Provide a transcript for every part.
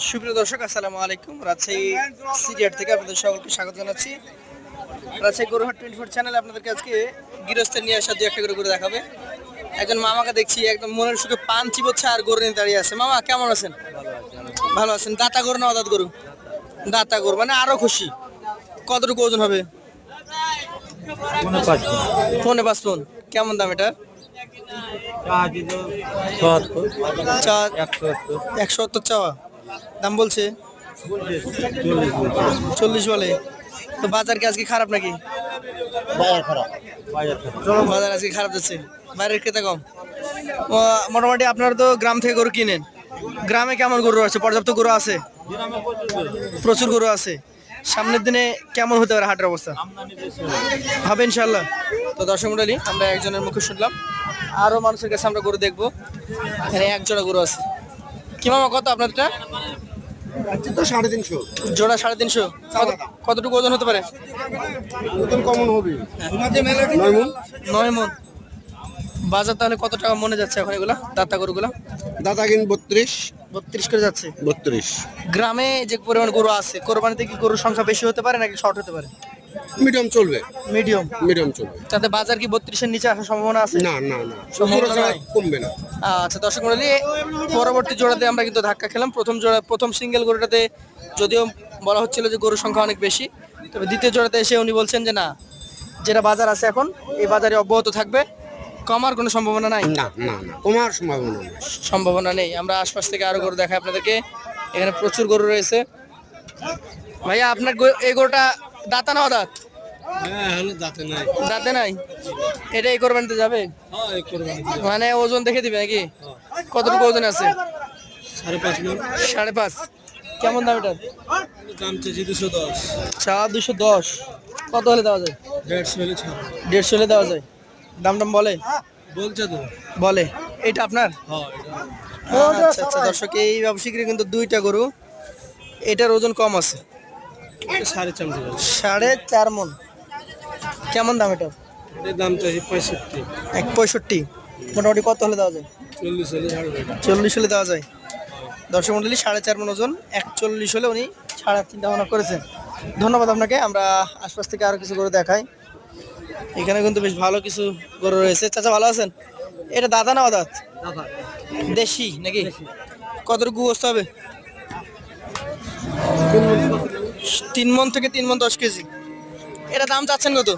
সুপ্রিয় দর্শক, আসসালামু আলাইকুম। রাজশাহী সিরিয়ার থেকে আপনাদের সকলকে স্বাগত জানাচ্ছি। রাজশাহী গরুহাট 24 চ্যানেলে আপনাদেরকে আজকে গৃহস্থ নিয়ে আসা দু একটা করে দেখাবে। একজন মামাকে দেখছি একদম মনের সুখে পান চিবোচ্ছে আর গরু নিয়ে দাঁড়িয়ে আছে। মামা কেমন আছেন? ভালো আছেন। দাতা গরু না অদাত গরু? দাতা গরু মানে আরো খুশি। কতটুকু ওজন হবে? 5.5 মণ। কেমন দাম এটা? 170 চাওয়া দাম বলছে, 40 বলে। তো বাজার কি আজকে খারাপ নাকি? বাজার আজকে খারাপ যাচ্ছে, বাইরের ক্রেতা কম। মোটামুটি আপনারা তো গ্রাম থেকে গরু কিনেন, গ্রামে কেমন গরু আছে? পর্যাপ্ত গরু আছে? প্রচুর গরু আছে। সামনের দিনে কেমন হতে পারে হাটের অবস্থা? হবে ইনশাল্লাহ। তো দর্শক মণ্ডলী, আমরা একজনের মুখে শুনলাম, আরো মানুষের কাছে আমরা গরু দেখবো। এখানে এক জোড়া গরু আছে। কি মামা, কত আপনারটা? 350 জোড়া 350। কতটুকু ওজন হতে পারে? কমন হবে 9 মণ। বাজার তাহলে কত টাকা মনে যাচ্ছে এখন এগুলা দাতা গরুগুলা? দাদা কিন 32 করে যাচ্ছে। 32 গ্রামে যে পরিমাণ গরু আছে, কোরবানিতে কি গরুর সংখ্যা বেশি হতে পারে নাকি শর্ট হতে পারে? মিডিয়াম চলবে, মিডিয়াম চলবে। তাতে বাজার কি 32-এর নিচে আসার সম্ভাবনা আছে? না সম্ভাবনা নাই। কমবে না। আচ্ছা দর্শক মণ্ডলী, পরবর্তী জোড়াতে আমরা কিন্তু ধাক্কা খেলাম। প্রথম সিঙ্গেল গরুটাতে যদিও বলা হচ্ছিল যে গরুর সংখ্যা অনেক বেশি, তবে দ্বিতীয় জোড়াতে এসে উনি বলছেন যে না, যেটা বাজার আছে এখন এই বাজারে অব্যাহত থাকবে, কমার কোনো সম্ভাবনা নাই। না কমার সম্ভাবনা নেই। আমরা আশপাশ থেকে আরো গরু দেখাই আপনাদেরকে। এখানে প্রচুর গরু রয়েছে। ভাইয়া, আপনার এই গরুটা দাতা না অদাঁত? দাঁতে নাই। এটা এই কোরবানিতে যাবে? মানে ওজন দেখে দিবে নাকি? কতটুকু ওজন আছে? 5.5। কেমন দাম এটার? দাম চাইছি 210। 210। কত হলে দেওয়া যায়? 150 হলে দেওয়া যায়। দাম বলে? বলছে তো। বলে। এটা আপনার? আচ্ছা দর্শক, এই ব্যবসায়ীর কিন্তু দুইটা গরু। এটার ওজন কম আছে, 4.5 মণ। কেমন দাম এটা? দাম চাইছি 65। 1.65। মোটামুটি কত হলে দেওয়া যায়? 40 হলে দেওয়া যায়। দর্শক মণ্ডলী, 4.5 মণ ওজন, 41 হলে উনি ছাড়ার চিন্তা ভাবনা করেছেন। ধন্যবাদ আপনাকে। আমরা আশপাশ থেকে আরো কিছু গরু দেখাই। এখানে কিন্তু বেশ ভালো কিছু গরু রয়েছে। চাচা ভালো আছেন? এটা দাদা না অদাঁত? দেশি নাকি? কতটুকু গোস্ত হবে? 3 মণ থেকে 3 মণ 10 কেজি। এটা দাম চাচ্ছেন কত?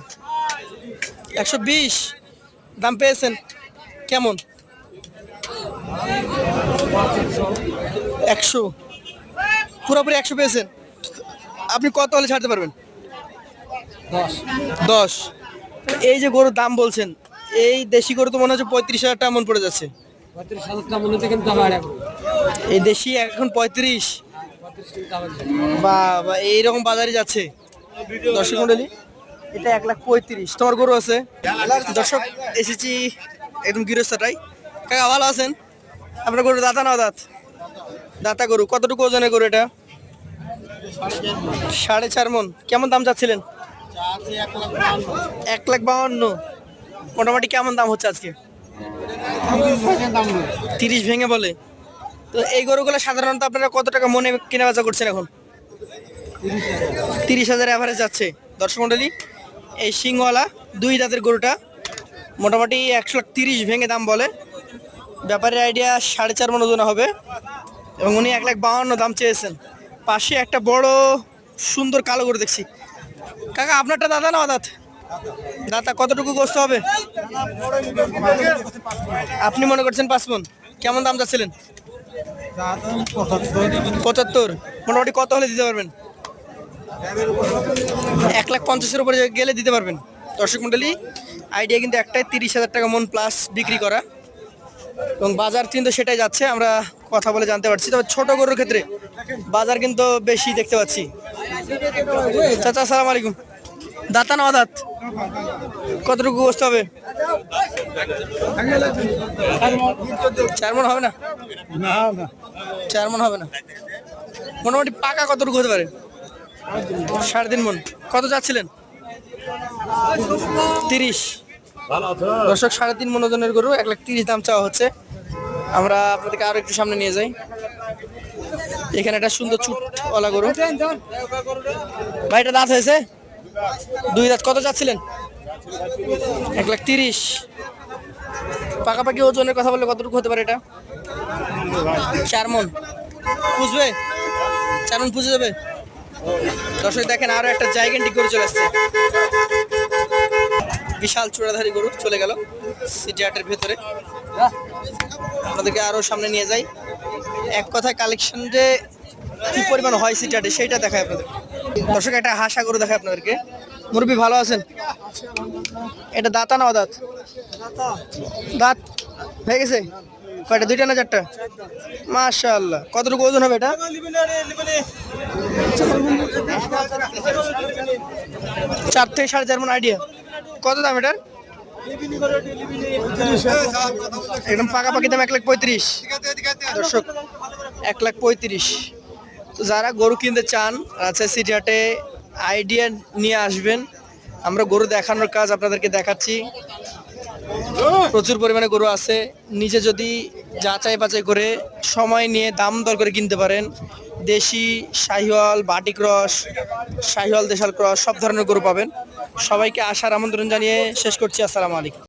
120। দাম পেয়েছেন কেমন? 100। পুরোপুরি 100 পেয়েছেন। আপনি কত হলে ছাড়তে পারবেন? 10। এই যে গরুর দাম বলছেন, এই দেশি গরু তো মনে হচ্ছে 35,000 টাকা মন পড়ে যাচ্ছে। এই দেশি এখন 35। বা এইরকম বাজারে যাচ্ছে। দর্শক মণ্ডলী, এটা 1,35,000। তোমার গরু আছে? দর্শক, এসেছি একদম গৃহস্থটাই। কাকা ভালো আছেন? আপনার গরু দাতা না অদাঁত? দাতা গরু। কতটুকু ওজনের গরু এটা? 4.5 মণ। কেমন দাম চাচ্ছিলেন? 1,52,000। মোটামুটি কেমন দাম হচ্ছে আজকে? 30 ভেঙে বলে। তো এই গরুগুলো সাধারণত আপনারা কত টাকা মনে কেনা বেচা করছেন এখন? 30,000 অ্যাভারেজ যাচ্ছে। দর্শক মণ্ডলী, এই সিংওয়ালা 2 দাঁতের গরুটা মোটামুটি 1,30,000 ভেঙে দাম বলে। ব্যাপারের আইডিয়া 4.5 মণ ওজন হবে এবং উনি 1,52,000 দাম চেয়েছেন। পাশে একটা বড় সুন্দর কালো গরু দেখছি। কাকা, আপনারটা দাদা না অদাঁত? দাদা। কতটুকু গোস্ত হবে? আপনি মনে করছেন 5 মণ। কেমন দাম যাচ্ছিলেন? 75। মোটামুটি কত হলে দিতে পারবেন? 1,50,000-এর উপরে গেলে দিতে পারবেন। দর্শক মণ্ডলী, আইডিয়া কিন্তু একটাই, 30,000 টাকা মন প্লাস বিক্রি করা, এবং বাজার কিন্তু সেটাই যাচ্ছে। আমরা কথা বলে জানতে পারছি। তবে ছোট গরুর ক্ষেত্রে বাজার কিন্তু বেশি দেখতে পাচ্ছি। চাচা আসসালামু আলাইকুম। দাতা না অদাঁত? কতটুকু গোস্ত হবে? 4 মণ হবে না? 4 মণ হবে না। মোটামুটি পাকা কতটুকু হতে পারে? 3.5 মণ। কত চাচ্ছিলেন? 30। দর্শক, 3.5 মণ ওজনের গরু 1,30,000 দাম চাওয়া হচ্ছে। আমরা আপনাদেরকে আরো একটু সামনে নিয়ে যাই। এখানে একটা সুন্দর চুটওয়ালা গরু। ভাই এটা দাঁত হয়েছে? 2 দাঁত। কত চাচ্ছিলেন? 1,30,000। পাকাপাকি ওজনের কথা বললে কতটুকু হতে পারে এটা? 4 মণ পুষবে? 4 মণ পুষে যাবে? দর্শক দেখেন আরো একটা জায়গান্টিক গরু চলে আসছে। বিশাল চূড়াধারী গরু চলে গেল সিটি হাটের ভেতরে। আপনাদেরকে আরো সামনে নিয়ে যাই। এক কথায় কালেকশন যে কি পরিমাণ হয় সিটি হাটে সেইটা দেখায় আপনাদের। দর্শক একটা হাসা গরু দেখায় আপনাদেরকে। মুরব্বি ভালো আছেন? এটা দাঁতা না অদাঁত? দাঁত হয়ে গেছে? কয়টা, 2টা না 4টা? মাশাআল্লাহ। কতটুকু ওজন হবে এটা? 4 থেকে 4.5 মণ আইডিয়া। কত দাম এটার? একদম পাকাপাকি দাম 1,35,000। দর্শক 1,35,000। তো যারা গরু কিনতে চান রাজশাহী সিটি হাটে আইডিয়া নিয়ে আসবেন। আমরা গরু দেখানোর কাজ আপনাদেরকে দেখাচ্ছি। প্রচুর পরিমাণে গরু আছে। নিজে যদি যাচাই বাছাই করে সময় নিয়ে দাম দর করে কিনতে পারেন, দেশি, শাহিওয়াল, বাটি ক্রস, শাহিওয়াল দেশাল ক্রস সব ধরনের গরু পাবেন। সবাইকে আসার আমন্ত্রণ জানিয়ে শেষ করছি। আসসালামু আলাইকুম।